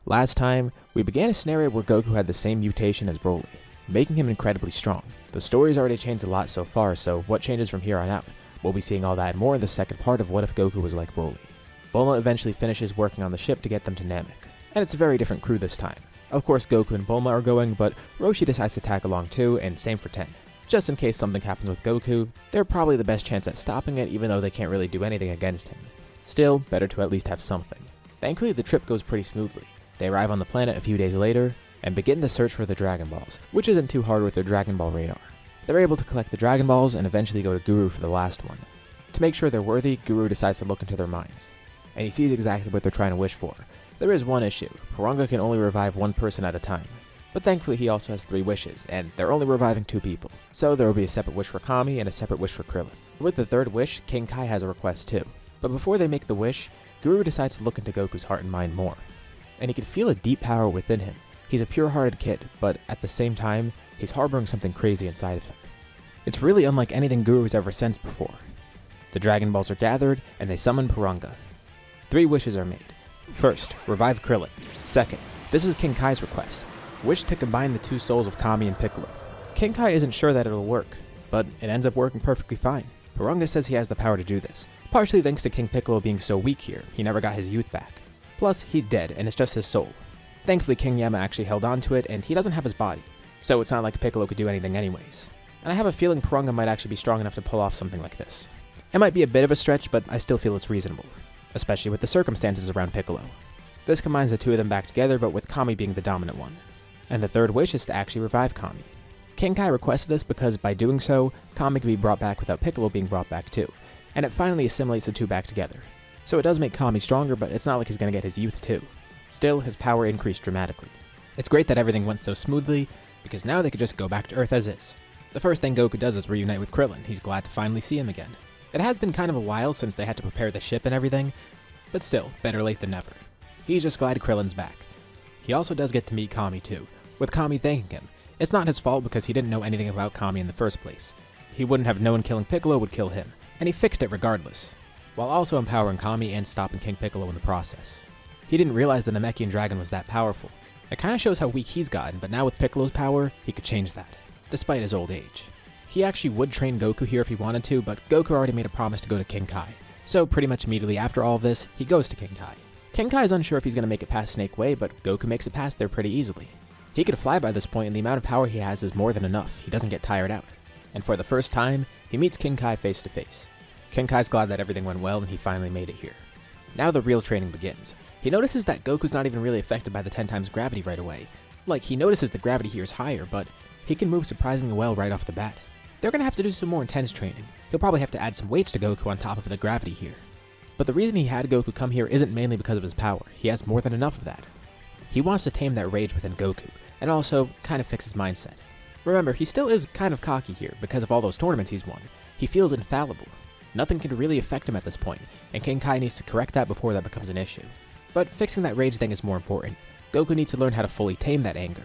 Last time, we began a scenario where Goku had the same mutation as Broly, making him incredibly strong. The story's already changed a lot so far, so what changes from here on out? We'll be seeing all that and more in the second part of What If Goku Was Like Broly. Bulma eventually finishes working on the ship to get them to Namek, and it's a very different crew this time. Of course Goku and Bulma are going, but Roshi decides to tag along too, and same for Ten. Just in case something happens with Goku, they're probably the best chance at stopping it even though they can't really do anything against him. Still, better to at least have something. Thankfully the trip goes pretty smoothly. They arrive on the planet a few days later, and begin the search for the Dragon Balls, which isn't too hard with their Dragon Ball radar. They're able to collect the Dragon Balls and eventually go to Guru for the last one. To make sure they're worthy, Guru decides to look into their minds, and he sees exactly what they're trying to wish for. There is one issue: Piranga can only revive one person at a time. But thankfully he also has 3 wishes, and they're only reviving 2 people. So there will be a separate wish for Kami and a separate wish for Krillin. With the 3rd wish, King Kai has a request too. But before they make the wish, Guru decides to look into Goku's heart and mind more. And he can feel a deep power within him. He's a pure-hearted kid, but at the same time, he's harboring something crazy inside of him. It's really unlike anything Guru has ever sensed before. The Dragon Balls are gathered, and they summon Piranga. 3 wishes are made. First, revive Krillin. Second, this is King Kai's request. Wish to combine the 2 souls of Kami and Piccolo. King Kai isn't sure that it'll work, but it ends up working perfectly fine. Piranga says he has the power to do this, partially thanks to King Piccolo being so weak here, he never got his youth back. Plus, he's dead, and it's just his soul. Thankfully, King Yama actually held on to it, and he doesn't have his body, so it's not like Piccolo could do anything anyways. And I have a feeling Piranga might actually be strong enough to pull off something like this. It might be a bit of a stretch, but I still feel it's reasonable, especially with the circumstances around Piccolo. This combines the 2 of them back together, but with Kami being the dominant one. And the 3rd wish is to actually revive Kami. King Kai requested this because by doing so, Kami can be brought back without Piccolo being brought back too, and it finally assimilates the 2 back together. So it does make Kami stronger, but it's not like he's gonna get his youth too. Still, his power increased dramatically. It's great that everything went so smoothly, because now they could just go back to Earth as is. The first thing Goku does is reunite with Krillin. He's glad to finally see him again. It has been kind of a while since they had to prepare the ship and everything, but still, better late than never. He's just glad Krillin's back. He also does get to meet Kami too, with Kami thanking him. It's not his fault because he didn't know anything about Kami in the first place. He wouldn't have known killing Piccolo would kill him, and he fixed it regardless, while also empowering Kami and stopping King Piccolo in the process. He didn't realize the Namekian dragon was that powerful. It kinda shows how weak he's gotten, but now with Piccolo's power, he could change that, despite his old age. He actually would train Goku here if he wanted to, but Goku already made a promise to go to King Kai, so pretty much immediately after all of this, he goes to King Kai. King Kai is unsure if he's gonna make it past Snake Way, but Goku makes it past there pretty easily. He could fly by this point, and the amount of power he has is more than enough. He doesn't get tired out. And for the first time, he meets King Kai face to face. King Kai's glad that everything went well and he finally made it here. Now the real training begins. He notices that Goku's not even really affected by the 10 times gravity right away. Like, he notices the gravity here is higher, but he can move surprisingly well right off the bat. They're gonna have to do some more intense training. He'll probably have to add some weights to Goku on top of the gravity here. But the reason he had Goku come here isn't mainly because of his power. He has more than enough of that. He wants to tame that rage within Goku, and also kind of fix his mindset. Remember, he still is kind of cocky here because of all those tournaments he's won. He feels infallible. Nothing can really affect him at this point, and King Kai needs to correct that before that becomes an issue. But fixing that rage thing is more important. Goku needs to learn how to fully tame that anger.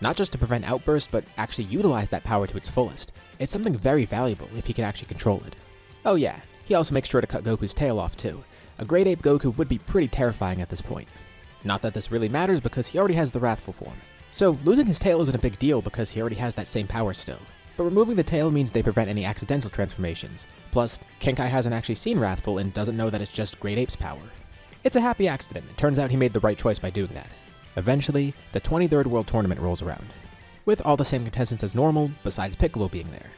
Not just to prevent outbursts, but actually utilize that power to its fullest. It's something very valuable if he can actually control it. Oh yeah, he also makes sure to cut Goku's tail off too. A Great Ape Goku would be pretty terrifying at this point. Not that this really matters because he already has the Wrathful form. So losing his tail isn't a big deal because he already has that same power still. But removing the tail means they prevent any accidental transformations. Plus, King Kai hasn't actually seen Wrathful and doesn't know that it's just Great Ape's power. It's a happy accident. It turns out he made the right choice by doing that. Eventually, the 23rd World Tournament rolls around, with all the same contestants as normal, besides Piccolo being there.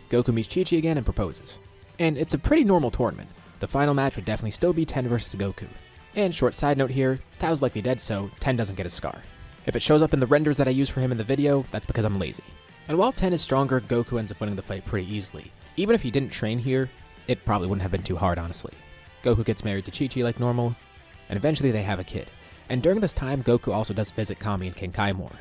Goku meets Chi-Chi again and proposes. And it's a pretty normal tournament. The final match would definitely still be Ten versus Goku. And short side note here, Tao's likely dead, so Ten doesn't get a scar. If it shows up in the renders that I use for him in the video, that's because I'm lazy. And while Ten is stronger, Goku ends up winning the fight pretty easily. Even if he didn't train here, it probably wouldn't have been too hard, honestly. Goku gets married to Chi-Chi like normal, and eventually they have a kid. And during this time, Goku also does visit Kami and King Kai more.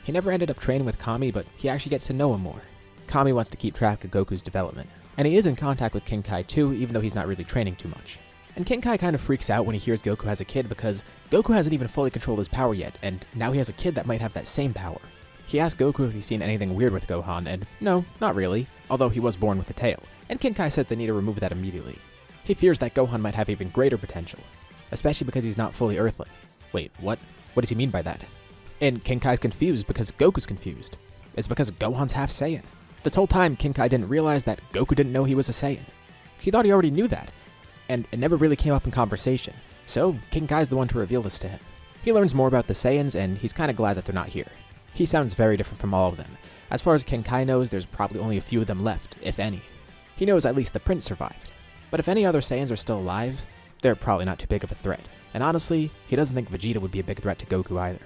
He never ended up training with Kami, but he actually gets to know him more. Kami wants to keep track of Goku's development, and he is in contact with King Kai too, even though he's not really training too much. And King Kai kind of freaks out when he hears Goku has a kid because Goku hasn't even fully controlled his power yet, and now he has a kid that might have that same power. He asks Goku if he's seen anything weird with Gohan, and no, not really, although he was born with a tail, and King Kai said they need to remove that immediately. He fears that Gohan might have even greater potential, especially because he's not fully Earthling. Wait, what? What does he mean by that? And King Kai's confused because Goku's confused. It's because Gohan's half Saiyan. This whole time, King Kai didn't realize that Goku didn't know he was a Saiyan. He thought he already knew that, and it never really came up in conversation, so King Kai's the one to reveal this to him. He learns more about the Saiyans, and he's kinda glad that they're not here. He sounds very different from all of them. As far as King Kai knows, there's probably only a few of them left, if any. He knows at least the Prince survived. But if any other Saiyans are still alive, they're probably not too big of a threat. And honestly, he doesn't think Vegeta would be a big threat to Goku either.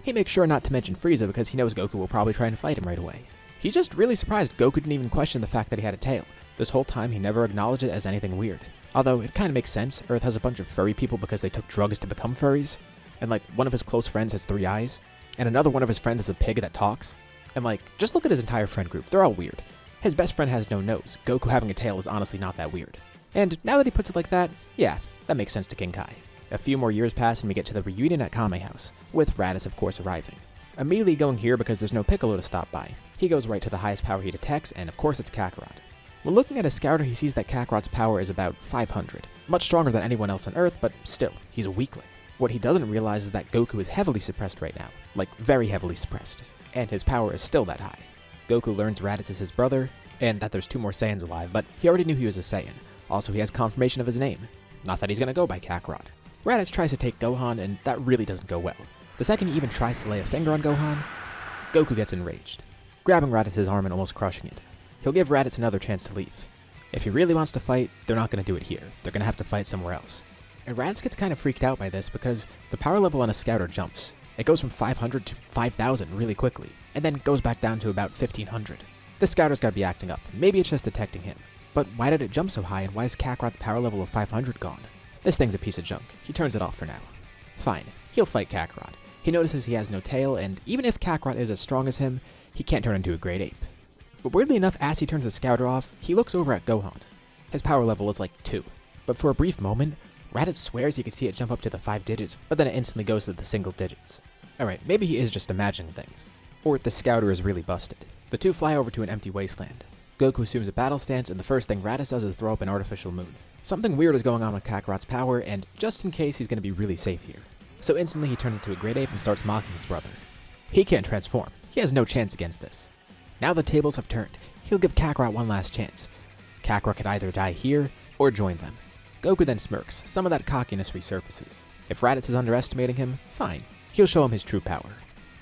He makes sure not to mention Frieza because he knows Goku will probably try and fight him right away. He's just really surprised Goku didn't even question the fact that he had a tail. This whole time he never acknowledged it as anything weird. Although it kinda makes sense, Earth has a bunch of furry people because they took drugs to become furries. And like, one of his close friends has 3 eyes. And another one of his friends is a pig that talks. And like, just look at his entire friend group, they're all weird. His best friend has no nose. Goku having a tail is honestly not that weird. And now that he puts it like that, yeah, that makes sense to King Kai. A few more years pass and we get to the reunion at Kame House, with Raditz of course arriving. Immediately going here because there's no Piccolo to stop by. He goes right to the highest power he detects, and of course it's Kakarot. When looking at his scouter, he sees that Kakarot's power is about 500. Much stronger than anyone else on Earth, but still, he's a weakling. What he doesn't realize is that Goku is heavily suppressed right now. Like, very heavily suppressed. And his power is still that high. Goku learns Raditz is his brother, and that there's 2 more Saiyans alive, but he already knew he was a Saiyan. Also, he has confirmation of his name. Not that he's gonna go by Kakarot. Raditz tries to take Gohan, and that really doesn't go well. The second he even tries to lay a finger on Gohan, Goku gets enraged, grabbing Raditz's arm and almost crushing it. He'll give Raditz another chance to leave. If he really wants to fight, they're not going to do it here. They're going to have to fight somewhere else. And Raditz gets kind of freaked out by this because the power level on a scouter jumps. It goes from 500 to 5,000 really quickly, and then goes back down to about 1,500. This scouter's got to be acting up. Maybe it's just detecting him. But why did it jump so high, and why is Kakarot's power level of 500 gone? This thing's a piece of junk. He turns it off for now. Fine, he'll fight Kakarot. He notices he has no tail, and even if Kakarot is as strong as him, he can't turn into a great ape. But weirdly enough, as he turns the scouter off, he looks over at Gohan. His power level is like 2. But for a brief moment, Raditz swears he can see it jump up to the 5 digits, but then it instantly goes to the single digits. Alright, maybe he is just imagining things. Or the scouter is really busted. The 2 fly over to an empty wasteland. Goku assumes a battle stance, and the first thing Raditz does is throw up an artificial moon. Something weird is going on with Kakarot's power, and just in case, he's going to be really safe here. So instantly he turns into a great ape and starts mocking his brother. He can't transform. He has no chance against this. Now the tables have turned. He'll give Kakarot one last chance. Kakarot could either die here, or join them. Goku then smirks. Some of that cockiness resurfaces. If Raditz is underestimating him, fine. He'll show him his true power.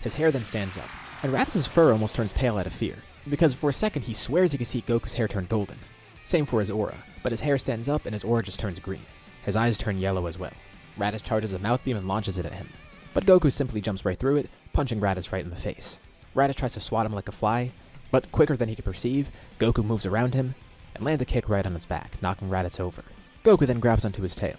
His hair then stands up, and Raditz's fur almost turns pale out of fear, because for a second he swears he can see Goku's hair turn golden. Same for his aura, but his hair stands up and his aura just turns green. His eyes turn yellow as well. Raditz charges a mouth beam and launches it at him, but Goku simply jumps right through it, punching Raditz right in the face. Raditz tries to swat him like a fly, but quicker than he could perceive, Goku moves around him and lands a kick right on his back, knocking Raditz over. Goku then grabs onto his tail.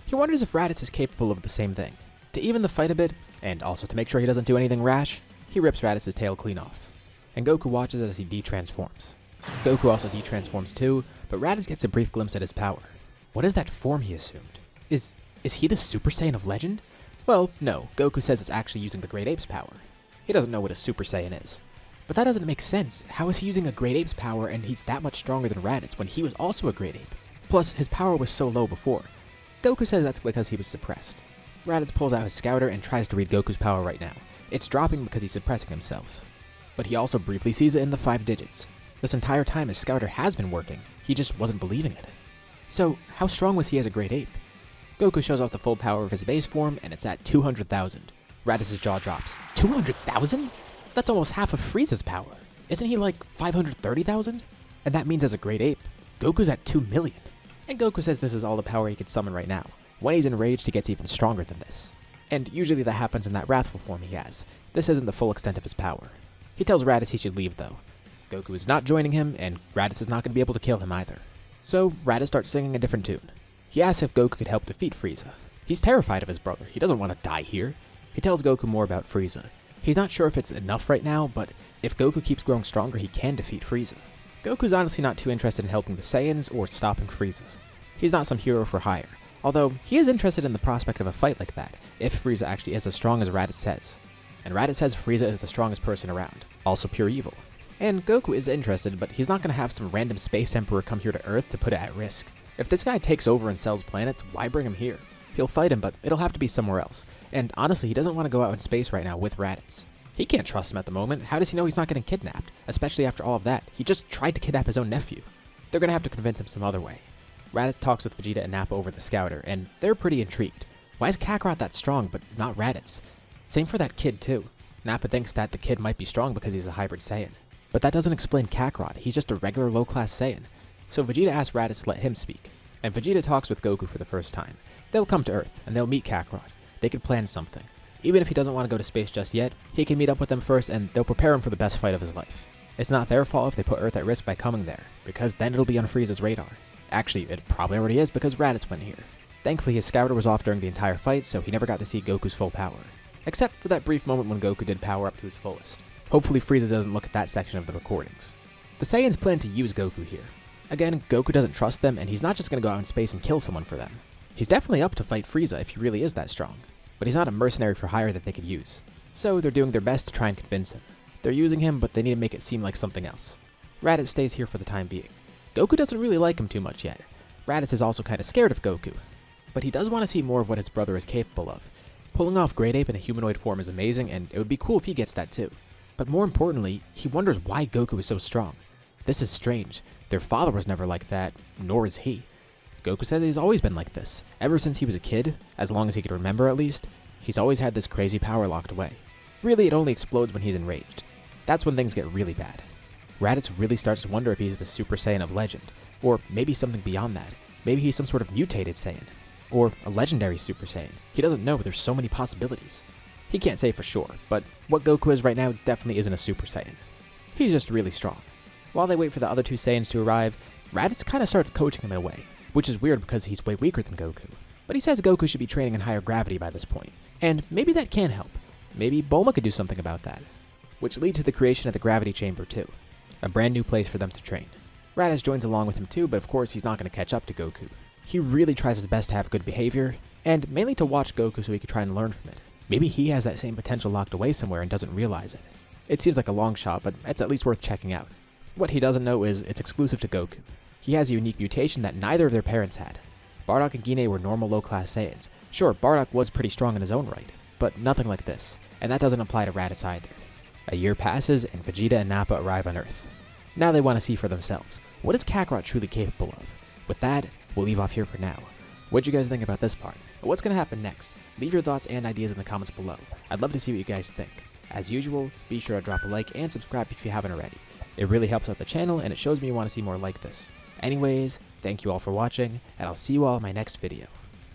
He wonders if Raditz is capable of the same thing. To even the fight a bit, and also to make sure he doesn't do anything rash, he rips Raditz's tail clean off. And Goku watches as he de-transforms. Goku also de-transforms too, but Raditz gets a brief glimpse at his power. What is that form he assumed? Is he the Super Saiyan of legend? Well, no, Goku says it's actually using the Great Ape's power. He doesn't know what a Super Saiyan is. But that doesn't make sense. How is he using a Great Ape's power and he's that much stronger than Raditz when he was also a Great Ape? Plus, his power was so low before. Goku says that's because he was suppressed. Raditz pulls out his scouter and tries to read Goku's power right now. It's dropping because he's suppressing himself. But he also briefly sees it in the 5 digits. This entire time his scouter has been working, he just wasn't believing it. So, how strong was he as a Great Ape? Goku shows off the full power of his base form, and it's at 200,000. Raditz's jaw drops. 200,000? That's almost half of Frieza's power. Isn't he like 530,000? And that means as a Great Ape, Goku's at 2 million. And Goku says this is all the power he can summon right now. When he's enraged, he gets even stronger than this. And usually that happens in that wrathful form he has. This isn't the full extent of his power. He tells Raditz he should leave though. Goku is not joining him, and Raditz is not going to be able to kill him either. So Raditz starts singing a different tune. He asks if Goku could help defeat Frieza. He's terrified of his brother. He doesn't want to die here. He tells Goku more about Frieza. He's not sure if it's enough right now, but if Goku keeps growing stronger, he can defeat Frieza. Goku's honestly not too interested in helping the Saiyans or stopping Frieza. He's not some hero for hire, although he is interested in the prospect of a fight like that, if Frieza actually is as strong as Raditz says. And Raditz says Frieza is the strongest person around, also pure evil. And Goku is interested, but he's not going to have some random space emperor come here to Earth to put it at risk. If this guy takes over and sells planets, why bring him here? He'll fight him, but it'll have to be somewhere else. And honestly, he doesn't want to go out in space right now with Raditz. He can't trust him at the moment. How does he know he's not getting kidnapped? Especially after all of that. He just tried to kidnap his own nephew. They're gonna have to convince him some other way. Raditz talks with Vegeta and Nappa over the Scouter, and they're pretty intrigued. Why is Kakarot that strong, but not Raditz? Same for that kid too. Nappa thinks that the kid might be strong because he's a hybrid Saiyan. But that doesn't explain Kakarot. He's just a regular low-class Saiyan. So Vegeta asks Raditz to let him speak. And Vegeta talks with Goku for the first time. They'll come to Earth, and they'll meet Kakarot. They could plan something. Even if he doesn't want to go to space just yet, he can meet up with them first and they'll prepare him for the best fight of his life. It's not their fault if they put Earth at risk by coming there, because then it'll be on Frieza's radar. Actually, it probably already is because Raditz went here. Thankfully, his Scouter was off during the entire fight, so he never got to see Goku's full power. Except for that brief moment when Goku did power up to his fullest. Hopefully Frieza doesn't look at that section of the recordings. The Saiyans plan to use Goku here. Again, Goku doesn't trust them, and he's not just going to go out in space and kill someone for them. He's definitely up to fight Frieza if he really is that strong, but he's not a mercenary for hire that they could use. So they're doing their best to try and convince him. They're using him, but they need to make it seem like something else. Raditz stays here for the time being. Goku doesn't really like him too much yet. Raditz is also kind of scared of Goku, but he does want to see more of what his brother is capable of. Pulling off Great Ape in a humanoid form is amazing, and it would be cool if he gets that too. But more importantly, he wonders why Goku is so strong. This is strange. Their father was never like that, nor is he. Goku says he's always been like this. Ever since he was a kid, as long as he could remember at least, he's always had this crazy power locked away. Really, it only explodes when he's enraged. That's when things get really bad. Raditz really starts to wonder if he's the Super Saiyan of legend, or maybe something beyond that. Maybe he's some sort of mutated Saiyan, or a legendary Super Saiyan. He doesn't know, there's so many possibilities. He can't say for sure, but what Goku is right now definitely isn't a Super Saiyan. He's just really strong. While they wait for the other two Saiyans to arrive, Raditz kind of starts coaching him in a way, which is weird because he's way weaker than Goku. But he says Goku should be training in higher gravity by this point, and maybe that can help. Maybe Bulma could do something about that. Which leads to the creation of the gravity chamber too, a brand new place for them to train. Raditz joins along with him too, but of course he's not going to catch up to Goku. He really tries his best to have good behavior, and mainly to watch Goku so he can try and learn from it. Maybe he has that same potential locked away somewhere and doesn't realize it. It seems like a long shot, but it's at least worth checking out. What he doesn't know is it's exclusive to Goku. He has a unique mutation that neither of their parents had. Bardock and Guinea were normal low-class Saiyans. Sure, Bardock was pretty strong in his own right, but nothing like this, and that doesn't apply to Raditz either. A year passes, and Vegeta and Nappa arrive on Earth. Now they want to see for themselves. What is Kakarot truly capable of? With that, we'll leave off here for now. What'd you guys think about this part? What's going to happen next? Leave your thoughts and ideas in the comments below. I'd love to see what you guys think. As usual, be sure to drop a like and subscribe if you haven't already. It really helps out the channel, and it shows me you want to see more like this. Anyways, thank you all for watching, and I'll see you all in my next video.